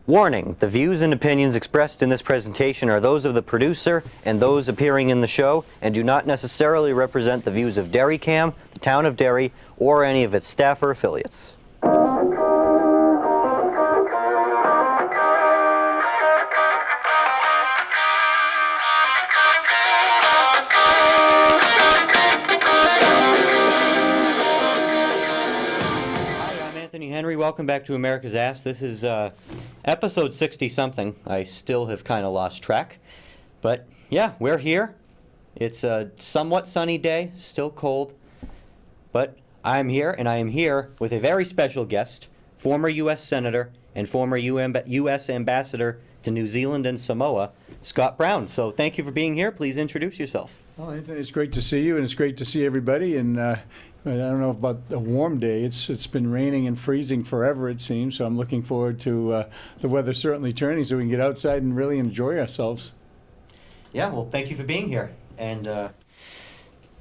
Warning, the views and opinions expressed in this presentation are those of the producer and those appearing in the show and do not necessarily represent the views of DerryCam, the town of Derry, or any of its staff or affiliates. Henry, welcome back to America's Ass. This is episode 60-something. I still have kind of lost track. But yeah, we're here. It's a somewhat sunny day, still cold. But I'm here, and I am here with a very special guest, former U.S. Senator and former U.S. Ambassador to New Zealand and Samoa, Scott Brown. So thank you for being here. Please introduce yourself. Well, Anthony, it's great to see you, and it's great to see everybody. And I don't know about a warm day. It's been raining and freezing forever, it seems. So I'm looking forward to the weather certainly turning so we can get outside and really enjoy ourselves. Yeah, well, thank you for being here. And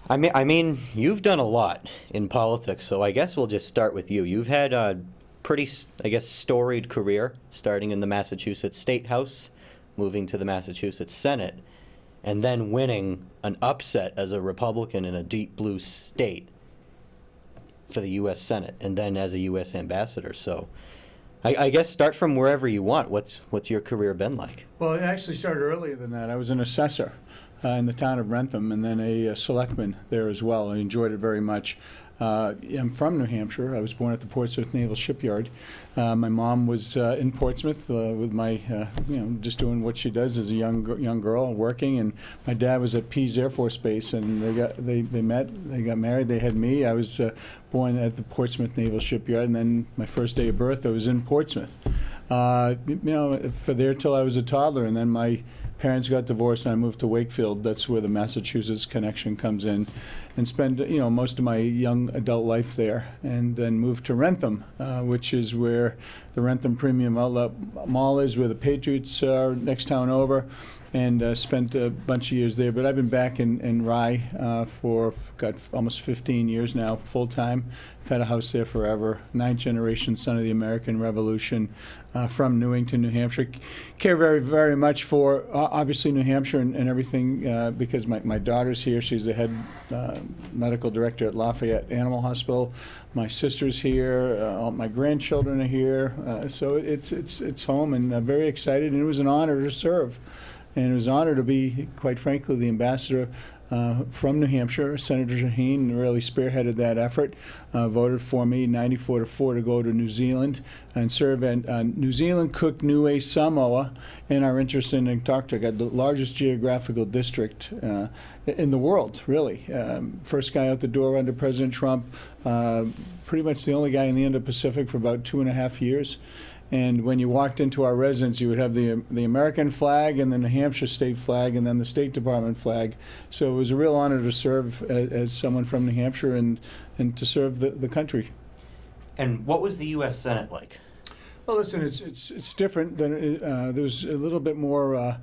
I mean, you've done a lot in politics, so I guess we'll just start with you. You've had a pretty, I guess, storied career, starting in the Massachusetts State House, moving to the Massachusetts Senate, and then winning an upset as a Republican in a deep blue state for the U.S. Senate, and then as a U.S. ambassador. So I guess start from wherever you want. What's your career been like? Well, it actually started earlier than that. I was an assessor in the town of Rentham, and then a selectman there as well. I enjoyed it very much. I'm from New Hampshire. I was born at the Portsmouth Naval Shipyard. My mom was in Portsmouth with my, just doing what she does as a young girl, working. And my dad was at Pease Air Force Base, and they met, they got married, they had me. I was born at the Portsmouth Naval Shipyard, and then my first day of birth, I was in Portsmouth. For there till I was a toddler, and then my parents got divorced and I moved to Wakefield. That's where the Massachusetts connection comes in, and spent most of my young adult life there, and then moved to Rentham, which is where the Rentham Premium Outlet Mall is, where the Patriots are next town over, and spent a bunch of years there. But I've been back in Rye for almost 15 years now, full time. I've had a house there forever. 9th generation son of the American Revolution, from Newington, New Hampshire. Care very, very much for obviously New Hampshire and everything, because my daughter's here. She's the head medical director at Lafayette Animal Hospital. My sister's here. All my grandchildren are here. So it's home, and very excited. And it was an honor to serve. And it was an honor to be, quite frankly, the ambassador from New Hampshire. Senator Shaheen really spearheaded that effort, voted for me 94-4 to go to New Zealand and serve at New Zealand, Cook, Niue, Samoa, and our interest in Antarctica. Got the largest geographical district in the world, really. First guy out the door under President Trump, pretty much the only guy in the Indo-Pacific for about 2.5 years. And when you walked into our residence, you would have the American flag and the New Hampshire state flag and then the State Department flag. So it was a real honor to serve as someone from New Hampshire and to serve the country. And what was the U.S. Senate like? Well, listen, it's different than there was a little bit more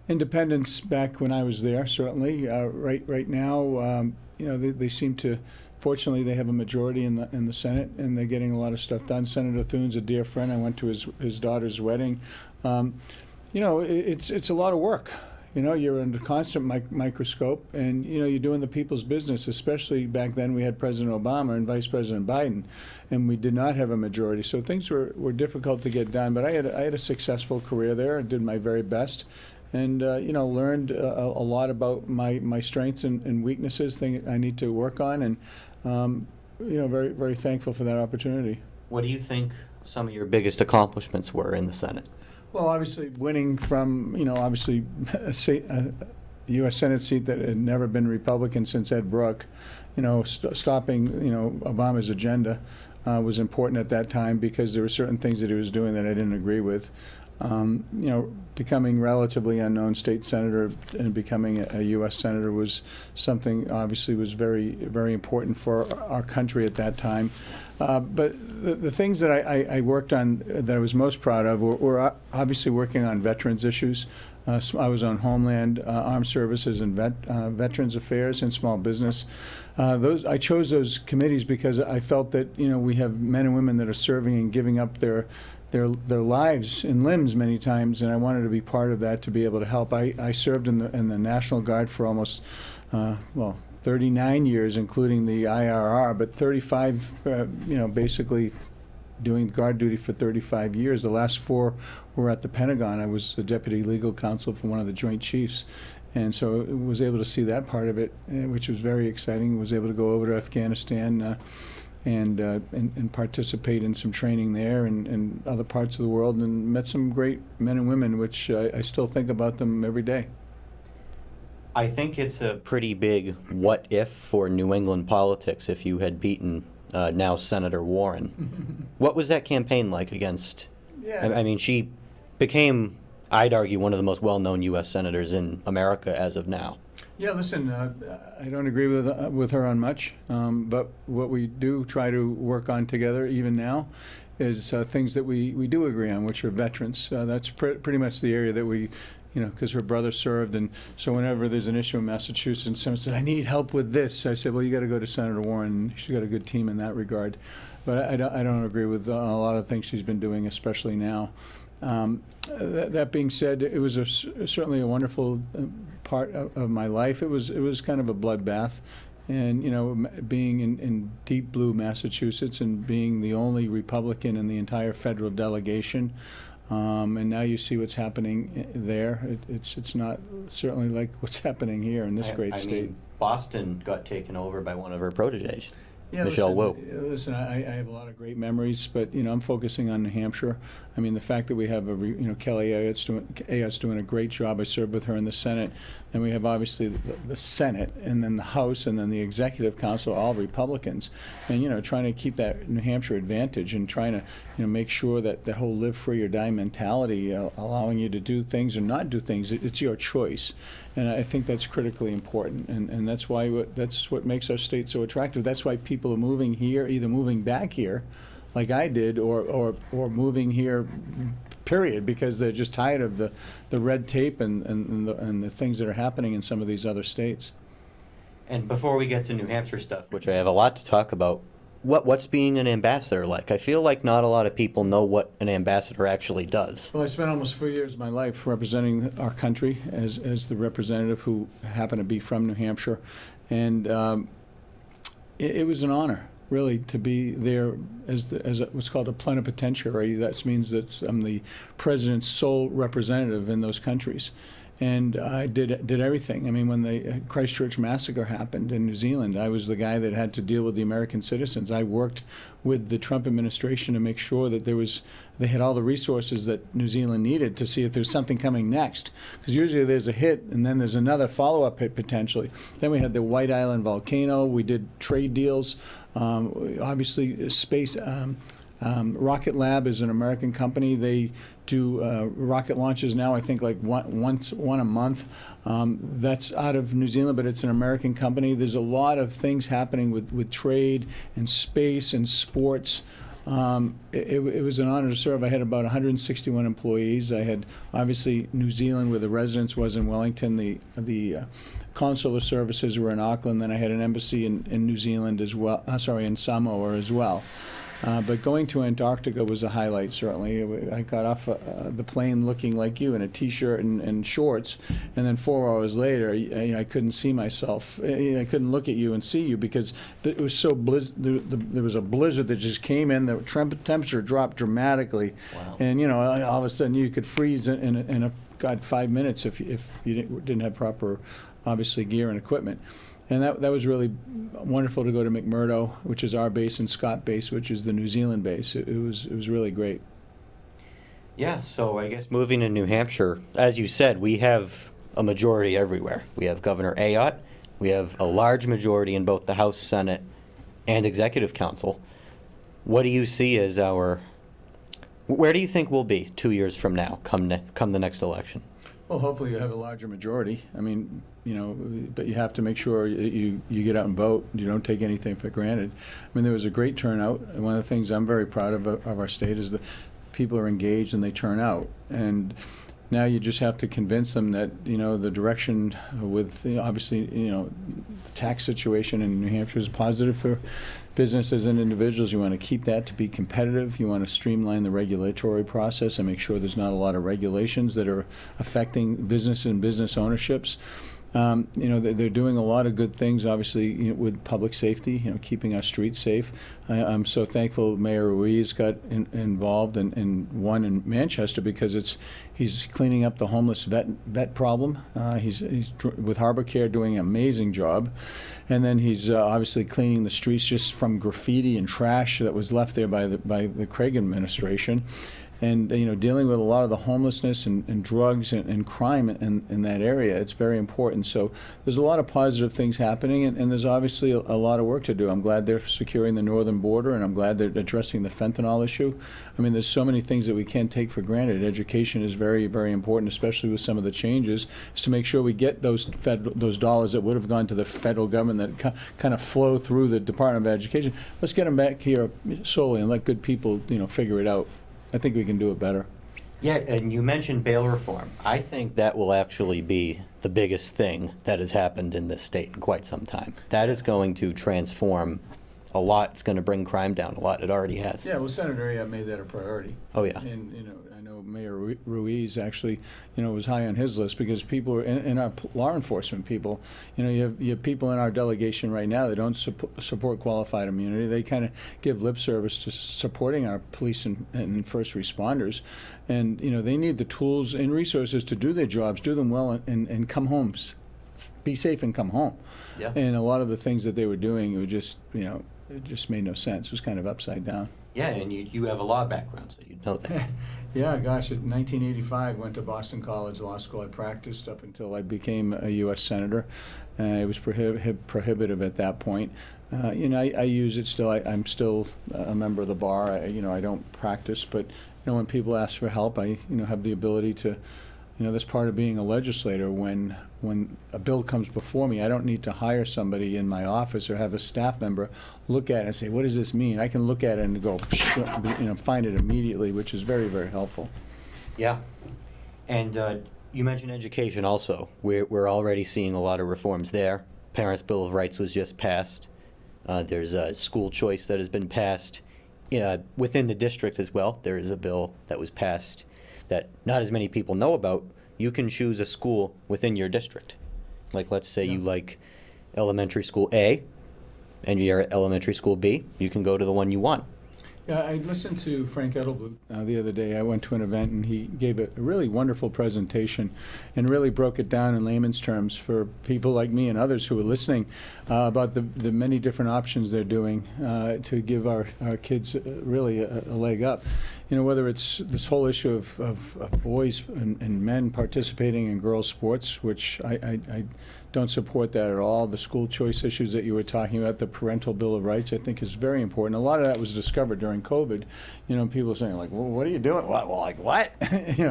independence back when I was there. Certainly, right now, they seem to. Fortunately, they have a majority in the Senate, and they're getting a lot of stuff done. Senator Thune's a dear friend. I went to his daughter's wedding. It's a lot of work. You're under constant microscope, and you're doing the people's business. Especially back then, we had President Obama and Vice President Biden, and we did not have a majority. So things were difficult to get done. But I had a successful career there. I did my very best. And learned a lot about my strengths and weaknesses, things I need to work on, and very, very thankful for that opportunity. What do you think some of your biggest accomplishments were in the Senate? Well, obviously winning from obviously a U.S. Senate seat that had never been Republican since Ed Brooke, stopping Obama's agenda was important at that time, because there were certain things that he was doing that I didn't agree with. Becoming relatively unknown state senator and becoming a U.S. senator was something obviously was very, very important for our country at that time. But the things that I worked on that I was most proud of were obviously working on veterans issues. I was on Homeland, Armed Services, and Veterans Affairs, and Small Business. I chose those committees because I felt that we have men and women that are serving and giving up their their lives and limbs many times, and I wanted to be part of that, to be able to help. I served in the National Guard for almost, 39 years, including the IRR, but 35, basically doing guard duty for 35 years. The last 4 were at the Pentagon. I was the deputy legal counsel for one of the Joint Chiefs. And so I was able to see that part of it, which was very exciting. Was able to go over to Afghanistan and participate in some training there and other parts of the world, and met some great men and women, which I still think about them every day. I think it's a pretty big what if for New England politics if you had beaten now Senator Warren. What was that campaign like against? Yeah. I mean, she became, I'd argue, one of the most well-known U.S. senators in America as of now. Yeah, listen, I don't agree with her on much, but what we do try to work on together, even now, is things that we do agree on, which are veterans. That's pretty much the area that we, because her brother served, and so whenever there's an issue in Massachusetts and someone said, I need help with this, I said, well, you got to go to Senator Warren. She's got a good team in that regard. But I don't agree with a lot of things she's been doing, especially now. That being said, it was certainly a wonderful part of my life. It was kind of a bloodbath, and being in deep blue Massachusetts and being the only Republican in the entire federal delegation, and now you see what's happening there. It's not certainly like what's happening here in this great state. Mean, Boston got taken over by one of her proteges. Yeah, Michelle Wu. Listen, I have a lot of great memories, but I'm focusing on New Hampshire. I mean, the fact that we have Kelly Ayotte's doing a great job. I served with her in the Senate. Then we have obviously the Senate, and then the House, and then the Executive Council, all Republicans, and trying to keep that New Hampshire advantage and trying to make sure that the whole live free or die mentality, allowing you to do things or not do things, it's your choice. And I think that's critically important, and that's what makes our state so attractive. That's why people are moving here, either moving back here, like I did, or moving here, period, because they're just tired of the red tape and the things that are happening in some of these other states. And before we get to New Hampshire stuff, which I have a lot to talk about, what's being an ambassador like? I feel like not a lot of people know what an ambassador actually does. Well, I spent almost 4 years of my life representing our country as the representative who happened to be from New Hampshire, and it was an honor, really, to be there as what's called a plenipotentiary. That means that I'm the president's sole representative in those countries. And I did everything. I mean, when the Christchurch massacre happened in New Zealand, I was the guy that had to deal with the American citizens. I worked with the Trump administration to make sure that they had all the resources that New Zealand needed to see if there's something coming next. Because usually there's a hit, and then there's another follow-up hit potentially. Then we had the White Island volcano. We did trade deals. Obviously, space. Rocket Lab is an American company. They do rocket launches now, I think, like one a month. That's out of New Zealand, but it's an American company. There's a lot of things happening with trade and space and sports. It was an honor to serve. I had about 161 employees. I had, obviously, New Zealand, where the residence was in Wellington. The consular services were in Auckland. Then I had an embassy in New Zealand as well, in Samoa as well. But going to Antarctica was a highlight, certainly. I got off the plane looking like you in a T-shirt and shorts, and then 4 hours later, I couldn't see myself. I couldn't look at you and see you because it was so there was a blizzard that just came in. The temperature dropped dramatically, wow. And all of a sudden you could freeze in 5 minutes if you didn't have proper, obviously, gear and equipment. And that was really wonderful to go to McMurdo, which is our base, and Scott Base, which is the New Zealand base. It was really great. Yeah, so I guess moving to New Hampshire, as you said, we have a majority everywhere. We have Governor Ayotte. We have a large majority in both the House, Senate, and Executive Council. What do you see as where do you think we'll be 2 years from now, come the next election? Well, hopefully you have a larger majority. I mean, but you have to make sure you get out and vote. You don't take anything for granted. I mean, there was a great turnout. And one of the things I'm very proud of our state is that people are engaged and they turn out. And Now you just have to convince them that, the direction with, obviously, the tax situation in New Hampshire is positive for businesses and individuals. You want to keep that to be competitive. You want to streamline the regulatory process and make sure there's not a lot of regulations that are affecting business and business ownerships. They're doing a lot of good things, obviously, with public safety, keeping our streets safe. I'm so thankful Mayor Ruiz got involved in one in Manchester, because he's cleaning up the homeless vet problem. He's with Harbor Care doing an amazing job. And then he's obviously cleaning the streets just from graffiti and trash that was left there by the Craig administration. And dealing with a lot of the homelessness and drugs and crime in that area, it's very important. So there's a lot of positive things happening, and there's obviously a lot of work to do. I'm glad they're securing the northern border, and I'm glad they're addressing the fentanyl issue. I mean, there's so many things that we can't take for granted. Education is very, very important, especially with some of the changes, is to make sure we get those dollars that would have gone to the federal government that kind of flow through the Department of Education. Let's get them back here solely and let good people, figure it out. I think we can do it better. Yeah, and you mentioned bail reform. I think that will actually be the biggest thing that has happened in this state in quite some time. That is going to transform a lot. It's going to bring crime down a lot. It already has. Yeah, well, Senator Ayotte made that a priority. Oh, yeah. And, I know Mayor Ruiz actually, was high on his list, because people, and our law enforcement people, you have people in our delegation right now that don't support qualified immunity. They kind of give lip service to supporting our police and first responders. And, they need the tools and resources to do their jobs, do them well, and come home, be safe and come home. Yeah. And a lot of the things that they were doing, it would just, it just made no sense. It was kind of upside down. Yeah, and you have a law background, so you know that. Yeah, gosh, in 1985, went to Boston College Law School. I practiced up until I became a U.S. Senator. It was prohibitive at that point. I use it still. I'm still a member of the bar. I don't practice, but when people ask for help, I have the ability to. That's part of being a legislator. When a bill comes before me, I don't need to hire somebody in my office or have a staff member look at it and say, what does this mean? I can look at it and go, find it immediately, which is very, very helpful. Yeah. And you mentioned education also. We're already seeing a lot of reforms there. Parents' Bill of Rights was just passed. There's a school choice that has been passed. Within the district as well, there is a bill that was passed that not as many people know about. You can choose a school within your district. Like, let's say you like elementary school A, and you're at elementary school B, you can go to the one you want. Yeah, I listened to Frank Edelblut the other day. I went to an event, and he gave a really wonderful presentation and really broke it down in layman's terms for people like me and others who were listening about the many different options they're doing to give our kids really a leg up. Whether it's this whole issue of boys and men participating in girls' sports, which I don't support that at all. The school choice issues that you were talking about, the parental Bill of Rights, I think is very important. A lot of that was discovered during COVID. People saying, like, well, what are you doing? Well, like, what?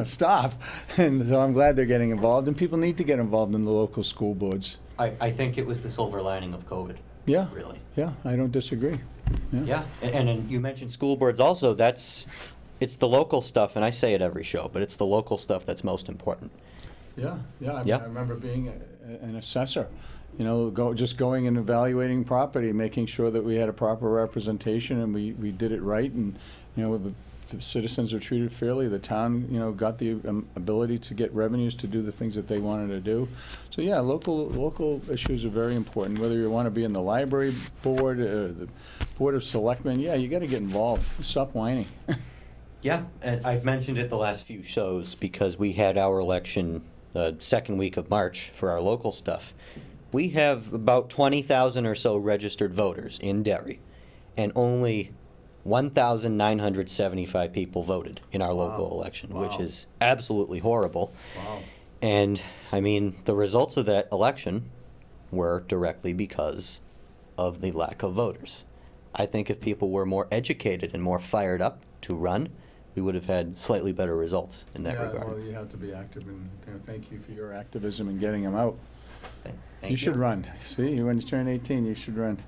Stop. And so I'm glad they're getting involved, and people need to get involved in the local school boards. I think it was the silver lining of COVID. Yeah. Really. Yeah, I don't disagree. Yeah. And you mentioned school boards also. It's the local stuff, and I say it every show, but it's the local stuff that's most important. Yeah. I Yeah. remember being an assessor, just going and evaluating property, making sure that we had a proper representation and we did it right, and the citizens are treated fairly. The town, got the ability to get revenues to do the things that they wanted to do. So yeah, local issues are very important. Whether you want to be in the library board or the board of selectmen, yeah, you got to get involved. Stop whining. Yeah, and I've mentioned it the last few shows because we had our election the second week of March for our local stuff. We have about 20,000 or so registered voters in Derry, and only 1,975 people voted in our local election, which is absolutely horrible. Wow. And, I mean, the results of that election were directly because of the lack of voters. I think if people were more educated and more fired up to run, we would have had slightly better results in that regard. Well, you have to be active, and thank you for your activism in getting them out. Thank you should run. See, when you turn 18, you should run.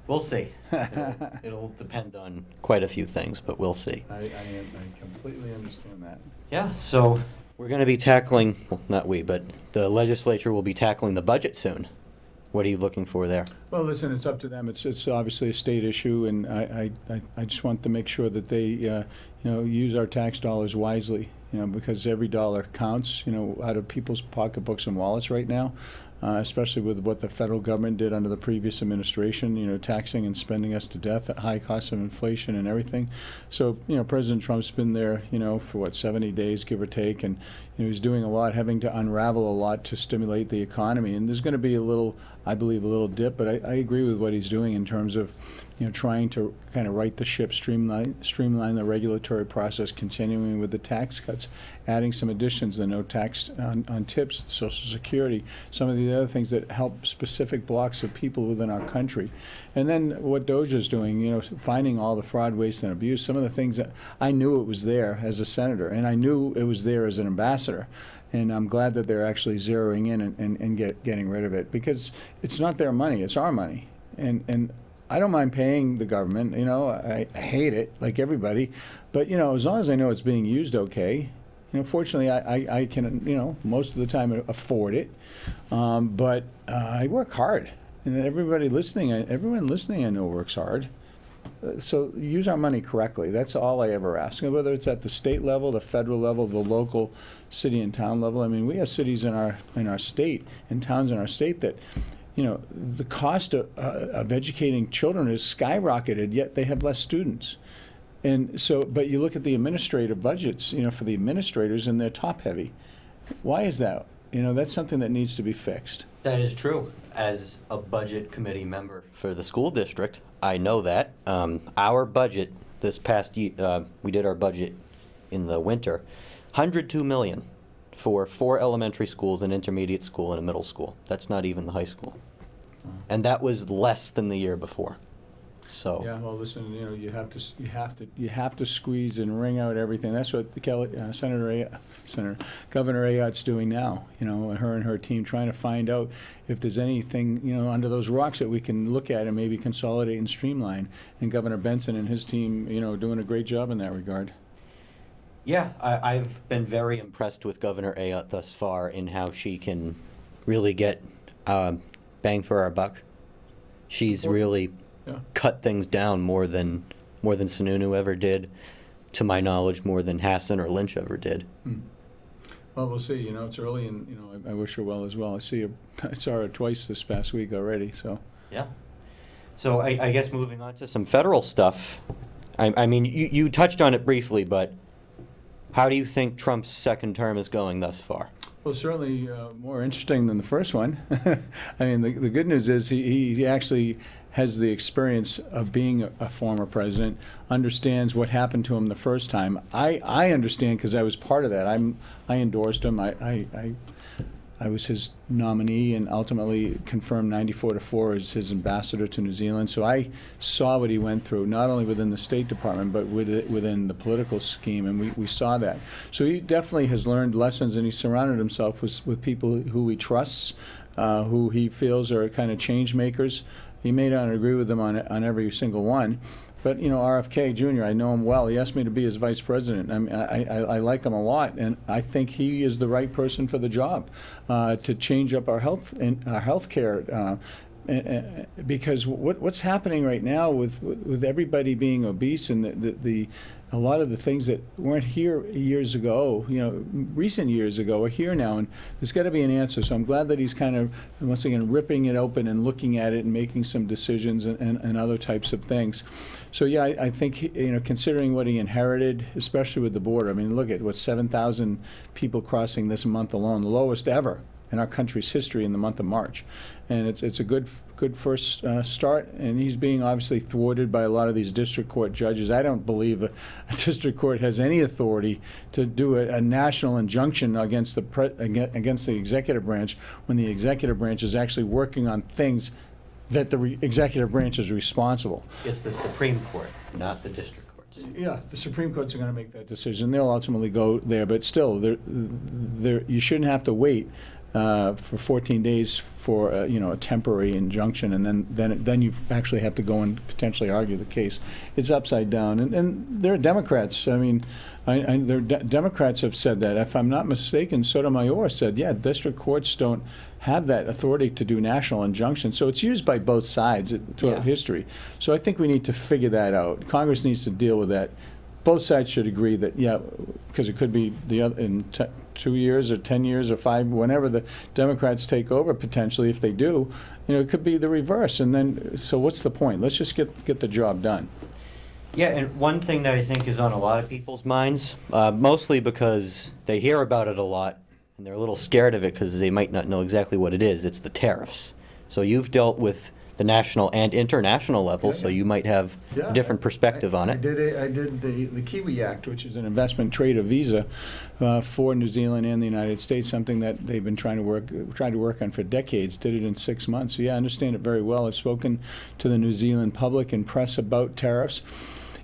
We'll see. It'll depend on quite a few things, but we'll see. I completely understand that. Yeah, so We're going to be tackling, well, not we, but the legislature will be tackling the budget soon. What are you looking for there? Well, listen, it's up to them. It's obviously a state issue, and I just want to make sure that they, use our tax dollars wisely, because every dollar counts, out of people's pocketbooks and wallets right now, especially with what the federal government did under the previous administration, taxing and spending us to death at high costs of inflation and everything. So, President Trump's been there, for 70 days, give or take, and he's doing a lot, having to unravel a lot to stimulate the economy. And there's going to be I believe, a little dip, but I agree with what he's doing in terms of, trying to kind of right the ship, streamline the regulatory process, continuing with the tax cuts, adding some additions, the no tax on tips, Social Security, some of the other things that help specific blocks of people within our country. And then what DOJA's doing, finding all the fraud, waste, and abuse, some of the things that I knew it was there as a senator, and I knew it was there as an ambassador. And I'm glad that they're actually zeroing in and getting rid of it, because it's not their money, it's our money. And I don't mind paying the government, I hate it, like everybody, but, as long as I know it's being used okay, fortunately I can, most of the time afford it, but I work hard. And everyone listening I know works hard. So use our money correctly. That's all I ever ask. And whether it's at the state level, the federal level, the local city and town level. I mean, we have cities in our state and towns in our state that, the cost of educating children has skyrocketed, yet they have less students. And so, but you look at the administrative budgets, for the administrators, and they're top heavy. Why is that? That's something that needs to be fixed. That is true. As a budget committee member for the school district, I know that. Our budget this past year, we did our budget in the winter, $102 million for 4 elementary schools, an intermediate school, and a middle school. That's not even the high school. And that was less than the year before. So. Yeah, well, listen, you have to squeeze and wring out everything. That's what Governor Ayotte's doing now. Her and her team trying to find out if there's anything under those rocks that we can look at and maybe consolidate and streamline. And Governor Benson and his team, doing a great job in that regard. Yeah, I've been very impressed with Governor Ayotte thus far in how she can really get bang for our buck. She's really cut things down more than Sununu ever did, to my knowledge, more than Hassan or Lynch ever did. Well, we'll see. It's early, and I wish her well as well. I saw her twice this past week already. So. Yeah. So I guess moving on to some federal stuff. I mean, you touched on it briefly, but how do you think Trump's second term is going thus far? Well, certainly more interesting than the first one. I mean, the good news is he actually has the experience of being a former president, understands what happened to him the first time. I understand because I was part of that. I endorsed him. I was his nominee and ultimately confirmed 94-4 as his ambassador to New Zealand. So I saw what he went through, not only within the State Department, but within the political scheme, and we saw that. So he definitely has learned lessons, and he surrounded himself with people who he trusts, who he feels are kind of change makers. He may not agree with them on every single one. But, RFK Jr., I know him well. He asked me to be his vice president. I mean, I like him a lot, and I think he is the right person for the job to change up our health care. Because what's happening right now with everybody being obese and a lot of the things that weren't here years ago, recent years ago, are here now, and there's got to be an answer. So I'm glad that he's kind of, once again, ripping it open and looking at it and making some decisions and other types of things. So yeah, I think, considering what he inherited, especially with the border, I mean, look at 7,000 people crossing this month alone, the lowest ever in our country's history in the month of March. And it's a good first start, and he's being obviously thwarted by a lot of these district court judges. I don't believe a district court has any authority to do a national injunction against the executive branch when the executive branch is actually working on things that the executive branch is responsible. It's the Supreme Court, not the district courts. Yeah, the Supreme Court's going to make that decision. They'll ultimately go there, but still, you shouldn't have to wait for 14 days for a temporary injunction, and then you actually have to go and potentially argue the case. It's upside down, and there are Democrats. I mean, Democrats have said that. If I'm not mistaken, Sotomayor said, yeah, district courts don't have that authority to do national injunctions. So it's used by both sides throughout history. So I think we need to figure that out. Congress needs to deal with that. Both sides should agree that, yeah, because it could be the other in 2 years or 10 years or 5, whenever the Democrats take over, potentially, if they do, it could be the reverse. And then, so what's the point? Let's just get the job done. Yeah, and one thing that I think is on a lot of people's minds, mostly because they hear about it a lot, and they're a little scared of it because they might not know exactly what it is. It's the tariffs. So you've dealt with the national and international level, so you might have a different perspective on it. I did the Kiwi Act, which is an investment trader visa for New Zealand and the United States, something that they've been trying to work on for decades. Did it in 6 months. So yeah, I understand it very well. I've spoken to the New Zealand public and press about tariffs.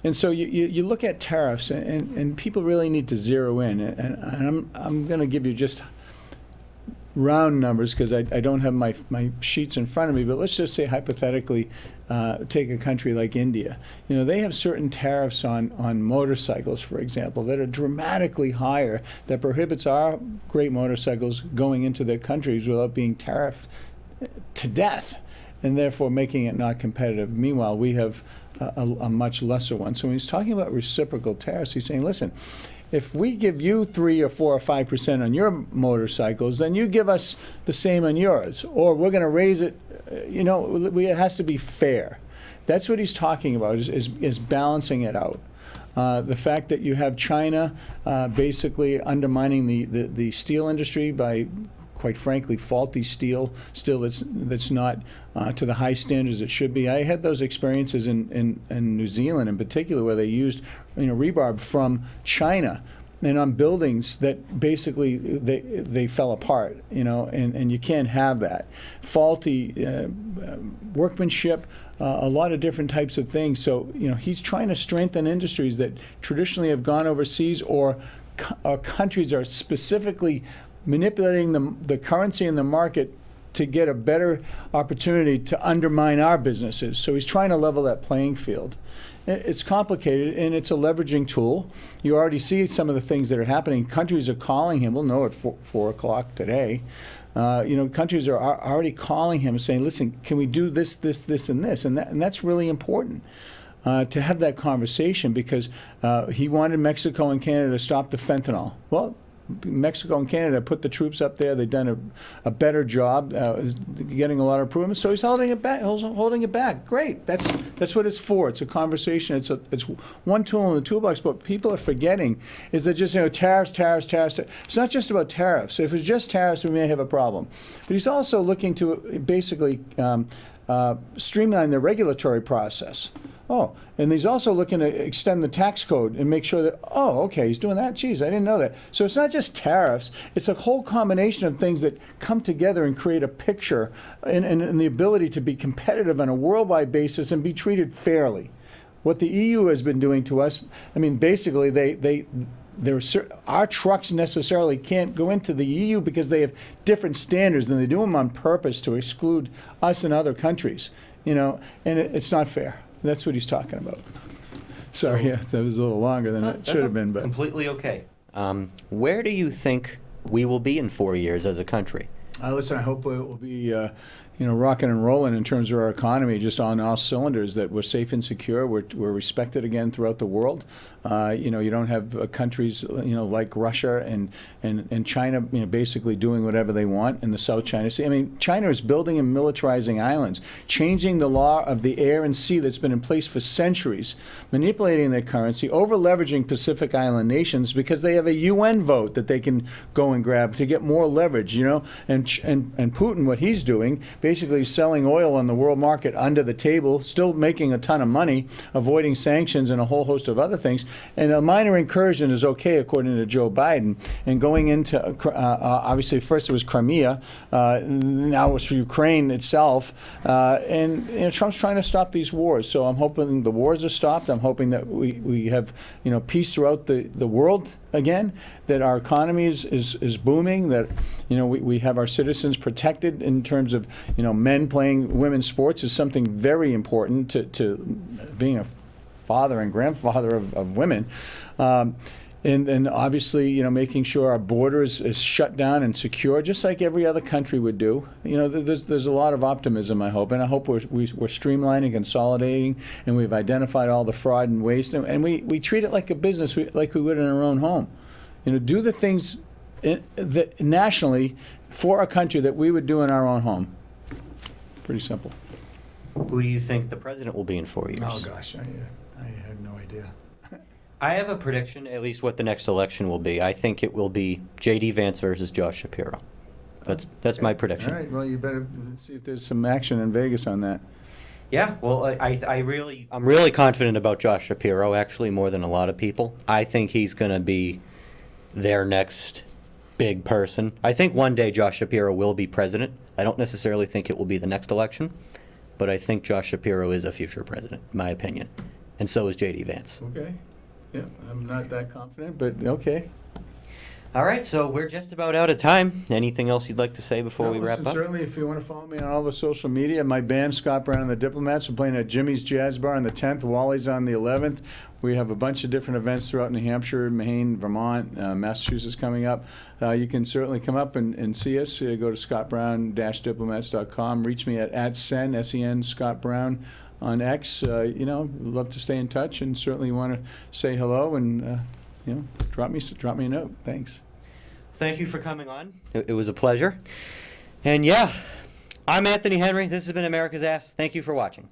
And so you look at tariffs, and people really need to zero in. And I'm going to give you just round numbers because I don't have my sheets in front of me, but let's just say hypothetically, take a country like India. They have certain tariffs on motorcycles, for example, that are dramatically higher, that prohibits our great motorcycles going into their countries without being tariffed to death, and therefore making it not competitive. Meanwhile, we have a much lesser one. So when he's talking about reciprocal tariffs, he's saying, listen, if we give you 3 or 4 or 5% on your motorcycles, then you give us the same on yours, or we're going to raise it. It has to be fair. That's what he's talking about, is balancing it out. The fact that you have China basically undermining the steel industry by, quite frankly, faulty steel that's not to the high standards it should be. I had those experiences in New Zealand in particular, where they used rebarb from China and on buildings that basically they fell apart, and you can't have that. Faulty workmanship, a lot of different types of things. So he's trying to strengthen industries that traditionally have gone overseas, or countries are specifically manipulating the currency in the market to get a better opportunity to undermine our businesses. So he's trying to level that playing field. It's complicated, and it's a leveraging tool. You already see some of the things that are happening. Countries are calling him. We'll know at 4 o'clock today. Countries are already calling him and saying, listen, can we do this, this, this, and this? And that's really important. To have that conversation, because he wanted Mexico and Canada to stop the fentanyl. Well, Mexico and Canada put the troops up there. They've done a better job, getting a lot of improvements. So he's holding it back. Great. That's what it's for. It's a conversation. It's one tool in the toolbox. But what people are forgetting is that just tariffs. It's not just about tariffs. If it's just tariffs, we may have a problem. But he's also looking to basically streamline the regulatory process. Oh, and he's also looking to extend the tax code and make sure that, okay, he's doing that? Geez, I didn't know that. So it's not just tariffs. It's a whole combination of things that come together and create a picture and the ability to be competitive on a worldwide basis and be treated fairly. What the EU has been doing to us, I mean, basically, our trucks necessarily can't go into the EU because they have different standards, and they do them on purpose to exclude us and other countries, and it's not fair. That's what he's talking about. Sorry, that was a little longer than it should have been, but completely okay. Where do you think we will be in 4 years as a country? Listen, I hope it will be rocking and rolling in terms of our economy, just on all cylinders, that we're safe and secure, we're respected again throughout the world. You don't have countries like Russia and China basically doing whatever they want in the South China Sea. I mean, China is building and militarizing islands, changing the law of the air and sea that's been in place for centuries, manipulating their currency, over-leveraging Pacific Island nations because they have a UN vote that they can go and grab to get more leverage, and Putin, what he's doing, basically selling oil on the world market under the table, still making a ton of money, avoiding sanctions and a whole host of other things. And a minor incursion is okay, according to Joe Biden. And going into, obviously, first it was Crimea, now it's Ukraine itself. And Trump's trying to stop these wars. So I'm hoping the wars are stopped. I'm hoping that we have peace throughout the world again, that our economy is booming, that, we have our citizens protected in terms of, men playing women's sports is something very important to being a father and grandfather of women. And obviously, making sure our border is shut down and secure, just like every other country would do. There's a lot of optimism, I hope, and I hope we're streamlining, consolidating, and we've identified all the fraud and waste, and we treat it like a business, like we would in our own home. Do the things nationally for our country that we would do in our own home. Pretty simple. Who do you think the president will be in 4 years? Oh, gosh, I have no idea. I have a prediction, at least what the next election will be. I think it will be J.D. Vance versus Josh Shapiro. That's my prediction. All right, well, you better see if there's some action in Vegas on that. Yeah, well, I'm really confident about Josh Shapiro, actually, more than a lot of people. I think he's going to be their next big person. I think one day Josh Shapiro will be president. I don't necessarily think it will be the next election, but I think Josh Shapiro is a future president, in my opinion. And so is J.D. Vance. Okay. Yeah, I'm not that confident, but okay. All right, so we're just about out of time. Anything else you'd like to say before we wrap up? Certainly, if you want to follow me on all the social media, my band, Scott Brown and the Diplomats, are playing at Jimmy's Jazz Bar on the 10th, Wally's on the 11th. We have a bunch of different events throughout New Hampshire, Maine, Vermont, Massachusetts coming up. You can certainly come up and see us. Go to scottbrown-diplomats.com. Reach me at Sen, S-E-N, Scott Brown on X. Love to stay in touch, and certainly want to say hello and, drop me a note. Thanks. Thank you for coming on. It was a pleasure. And yeah, I'm Anthony Henry. This has been America's Ass. Thank you for watching.